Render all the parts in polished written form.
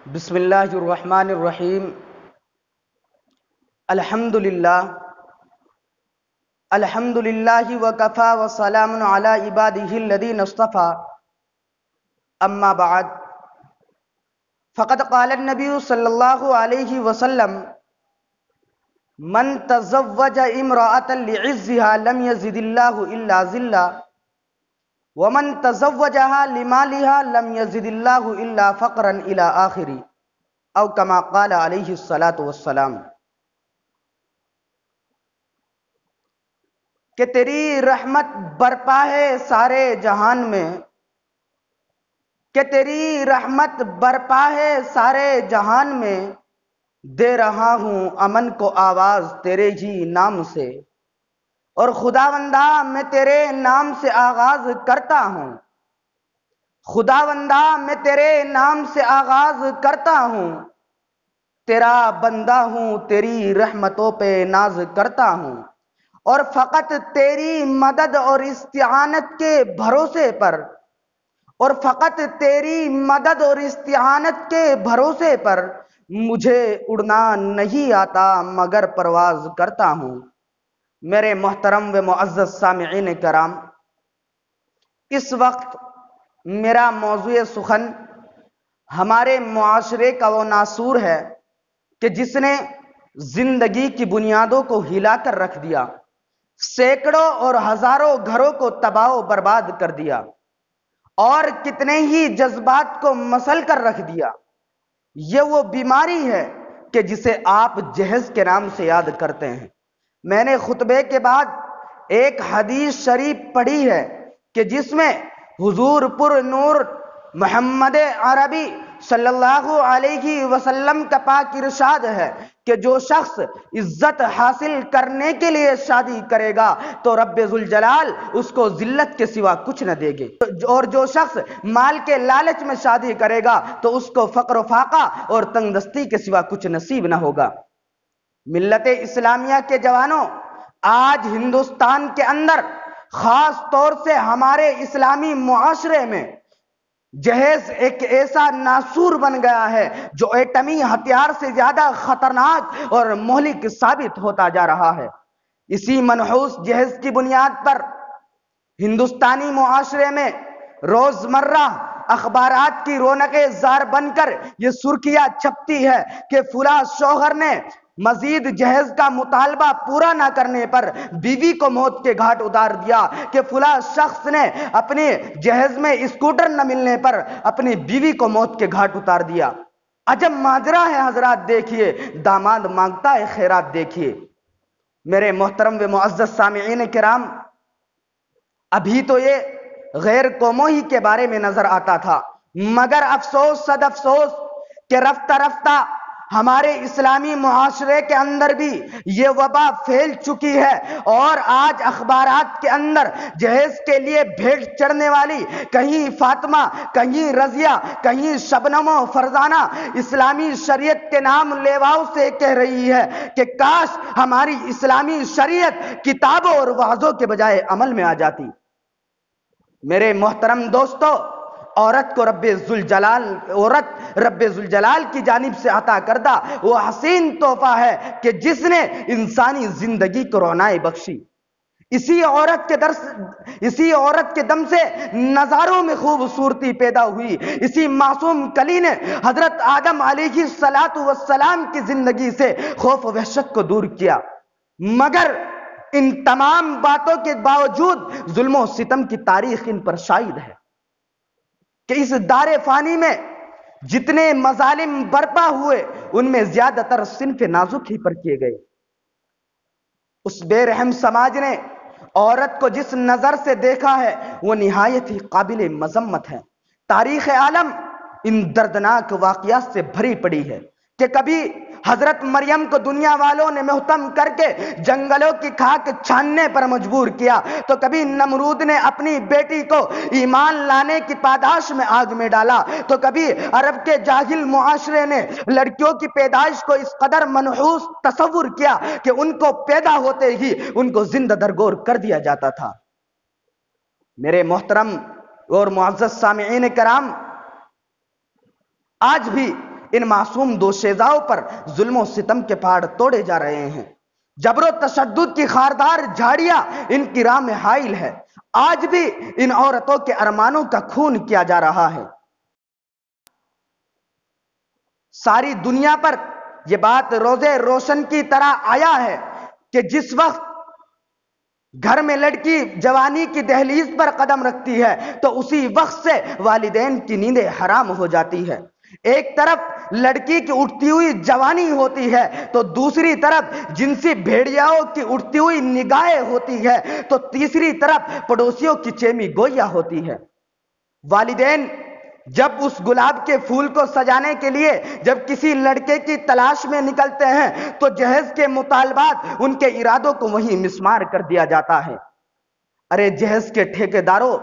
بسم اللہ الرحمن الرحیم۔ الحمدللہ الحمدللہ وکفا وسلام علی عبادہ الذین اصطفى، اما بعد فقد قال النبی صلی اللہ علیہ وسلم: من تزوج امرأة لعزها لم يزد اللہ الا ذلا، ومن تزوجها لمالها لم يزد اللہ الا فقرا الى آخر، او کما قال علیہ الصلاۃ والسلام۔ کہ تیری رحمت برپا ہے سارے جہان میں، کہ تیری رحمت برپا ہے سارے جہان میں، دے رہا ہوں امن کو آواز تیرے ہی نام سے، اور خداوندہ میں تیرے نام سے آغاز کرتا ہوں، خداوندہ میں تیرے نام سے آغاز کرتا ہوں، تیرا بندہ ہوں تیری رحمتوں پہ ناز کرتا ہوں، اور فقط تیری مدد اور استعانت کے بھروسے پر، اور فقط تیری مدد اور استعانت کے بھروسے پر مجھے اڑنا نہیں آتا مگر پرواز کرتا ہوں۔ میرے محترم و معزز سامعین کرام، اس وقت میرا موضوع سخن ہمارے معاشرے کا وہ ناسور ہے کہ جس نے زندگی کی بنیادوں کو ہلا کر رکھ دیا، سینکڑوں اور ہزاروں گھروں کو تباہ و برباد کر دیا، اور کتنے ہی جذبات کو مسل کر رکھ دیا۔ یہ وہ بیماری ہے کہ جسے آپ جہیز کے نام سے یاد کرتے ہیں۔ میں نے خطبے کے بعد ایک حدیث شریف پڑھی ہے کہ جس میں حضور پر نور محمد عربی صلی اللہ علیہ وسلم کا پاک ارشاد ہے کہ جو شخص عزت حاصل کرنے کے لیے شادی کرے گا تو رب ذوالجلال اس کو ذلت کے سوا کچھ نہ دے گے، اور جو شخص مال کے لالچ میں شادی کرے گا تو اس کو فقر و فاقہ اور تنگ دستی کے سوا کچھ نصیب نہ ہوگا۔ ملت اسلامیہ کے جوانوں، آج ہندوستان کے اندر خاص طور سے ہمارے اسلامی معاشرے میں جہیز ایک ایسا ناسور بن گیا ہے جو ایٹمی ہتھیار سے زیادہ خطرناک اور مہلک ثابت ہوتا جا رہا ہے۔ اسی منحوس جہیز کی بنیاد پر ہندوستانی معاشرے میں روزمرہ اخبارات کی رونق زار بن کر یہ سرخیاں چھپتی ہے کہ فلاں شوہر نے مزید جہیز کا مطالبہ پورا نہ کرنے پر بیوی کو موت کے گھاٹ اتار دیا، کہ فلاں شخص نے اپنے جہیز میں اسکوٹر نہ ملنے پر اپنی بیوی کو موت کے گھاٹ اتار دیا۔ عجب ماجرا ہے حضرات، دیکھیے داماد مانگتا ہے خیرات۔ دیکھیے میرے محترم و معزز سامعین کرام، ابھی تو یہ غیر قوموں ہی کے بارے میں نظر آتا تھا، مگر افسوس صد افسوس کہ رفتہ رفتہ ہمارے اسلامی معاشرے کے اندر بھی یہ وبا پھیل چکی ہے، اور آج اخبارات کے اندر جہیز کے لیے بھیٹ چڑھنے والی کہیں فاطمہ، کہیں رضیہ، کہیں شبنم و فرزانہ اسلامی شریعت کے نام لیواؤں سے کہہ رہی ہے کہ کاش ہماری اسلامی شریعت کتابوں اور وعظوں کے بجائے عمل میں آ جاتی۔ میرے محترم دوستو، عورت رب ذوالجلال کی جانب سے عطا کردہ وہ حسین تحفہ ہے کہ جس نے انسانی زندگی کو رونائی بخشی۔ اسی عورت کے دم سے نظاروں میں خوبصورتی پیدا ہوئی۔ اسی معصوم کلی نے حضرت آدم علیہ السلام کی زندگی سے خوف و وحشت کو دور کیا، مگر ان تمام باتوں کے باوجود ظلم و ستم کی تاریخ ان پر شاہد ہے کہ اس دار فانی میں جتنے مظالم برپا ہوئے ان میں زیادہ تر صنف نازک ہی پر کیے گئے۔ اس بے رحم سماج نے عورت کو جس نظر سے دیکھا ہے وہ نہایت ہی قابل مذمت ہے۔ تاریخ عالم ان دردناک واقعات سے بھری پڑی ہے کہ کبھی حضرت مریم کو دنیا والوں نے محتم کر کے جنگلوں کی خاک چھاننے پر مجبور کیا، تو کبھی نمرود نے اپنی بیٹی کو ایمان لانے کی پاداش میں آگ میں ڈالا، تو کبھی عرب کے جاہل معاشرے نے لڑکیوں کی پیدائش کو اس قدر منحوس تصور کیا کہ ان کو پیدا ہوتے ہی ان کو زندہ درگور کر دیا جاتا تھا۔ میرے محترم اور معزز سامعین کرام، آج بھی ان معصوم دو شیزاؤں پر ظلم و ستم کے پہاڑ توڑے جا رہے ہیں۔ جبر و تشدد کی خاردار جھاڑیاں ان کی راہ میں حائل ہے۔ آج بھی ان عورتوں کے ارمانوں کا خون کیا جا رہا ہے۔ ساری دنیا پر یہ بات روزے روشن کی طرح آیا ہے کہ جس وقت گھر میں لڑکی جوانی کی دہلیز پر قدم رکھتی ہے تو اسی وقت سے والدین کی نیندیں حرام ہو جاتی ہے۔ ایک طرف لڑکی کی اٹھتی ہوئی جوانی ہوتی ہے تو دوسری طرف جنسی بھیڑیاؤں کی اٹھتی ہوئی نگاہیں ہوتی ہے تو تیسری طرف پڑوسیوں کی چیمی گوئیاں ہوتی ہے۔ والدین جب اس گلاب کے پھول کو سجانے کے لیے جب کسی لڑکے کی تلاش میں نکلتے ہیں تو جہیز کے مطالبات ان کے ارادوں کو وہیں مسمار کر دیا جاتا ہے۔ ارے جہیز کے ٹھیکیداروں،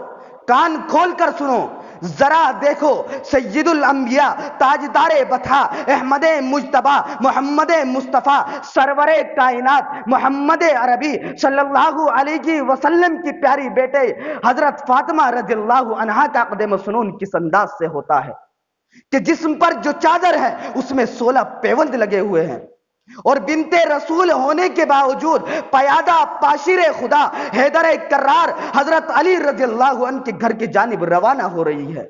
کان کھول کر سنو، ذرا دیکھو، سید الانبیاء، تاجدار بطحا، احمد مجتبی، محمد مصطفیٰ، سرور کائنات محمد عربی صلی اللہ علیہ وسلم کی پیاری بیٹے حضرت فاطمہ رضی اللہ عنہا کا عقد مسنون کس انداز سے ہوتا ہے کہ جسم پر جو چادر ہے اس میں 16 پیوند لگے ہوئے ہیں، اور بنت رسول ہونے کے باوجود پیادہ پاشیر خدا حیدر کرار حضرت علی رضی اللہ عنہ کے گھر کی جانب روانہ ہو رہی ہے،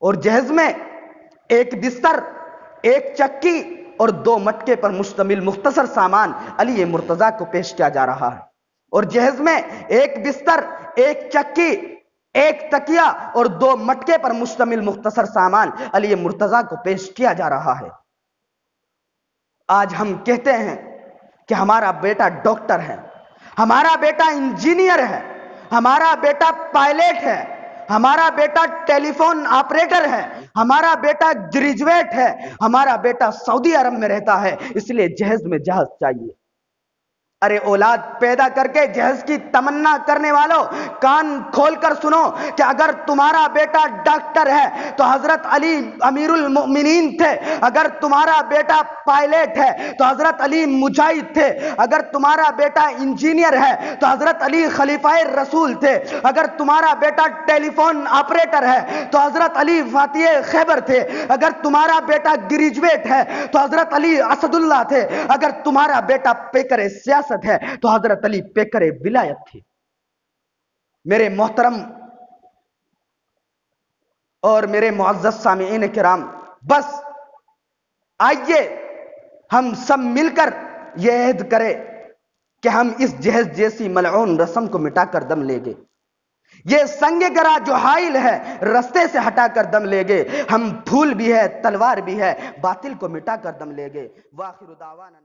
اور جہیز میں ایک بستر، ایک چکی اور 2 مٹکے پر مشتمل مختصر سامان علی مرتضیٰ کو پیش کیا جا رہا ہے۔ اور جہیز میں ایک بستر، ایک چکی، ایک تکیہ اور 2 مٹکے پر مشتمل مختصر سامان علی مرتضیٰ کو پیش کیا جا رہا ہے۔ آج ہم کہتے ہیں کہ ہمارا بیٹا ڈاکٹر ہے، ہمارا بیٹا انجینئر ہے، ہمارا بیٹا پائلٹ ہے، ہمارا بیٹا ٹیلی فون آپریٹر ہے، ہمارا بیٹا گریجویٹ ہے، ہمارا بیٹا سعودی عرب میں رہتا ہے، اس لیے جہیز میں جہیز چاہیے۔ ارے اولاد پیدا کر کے جہیز کی تمنا کرنے والوں، کان کھول کر سنو کہ اگر تمہارا بیٹا ڈاکٹر ہے تو حضرت علی امیر المؤمنین تھے، اگر تمہارا بیٹا پائلٹ ہے تو حضرت علی مجاہد تھے، اگر تمہارا بیٹا انجینئر ہے تو حضرت علی خلیفہ رسول تھے، اگر تمہارا بیٹا ٹیلی فون آپریٹر ہے تو حضرت علی فاتح خیبر تھے، اگر تمہارا بیٹا گریجویٹ ہے تو حضرت علی اسد اللہ تھے، اگر تمہارا بیٹا پیکر سیاست ہے تو حضرت علی پیکر ولایت تھے۔ میرے محترم اور میرے معزز سامعین کرام، بس آئیے ہم سب مل کر یہ عہد کریں کہ ہم اس جہیز جیسی ملعون رسم کو مٹا کر دم لیں گے، یہ سنگ گرا جو حائل ہے رستے سے ہٹا کر دم لیں گے، ہم پھول بھی ہے تلوار بھی ہے باطل کو مٹا کر دم لیں گے۔ وآخر دعوانا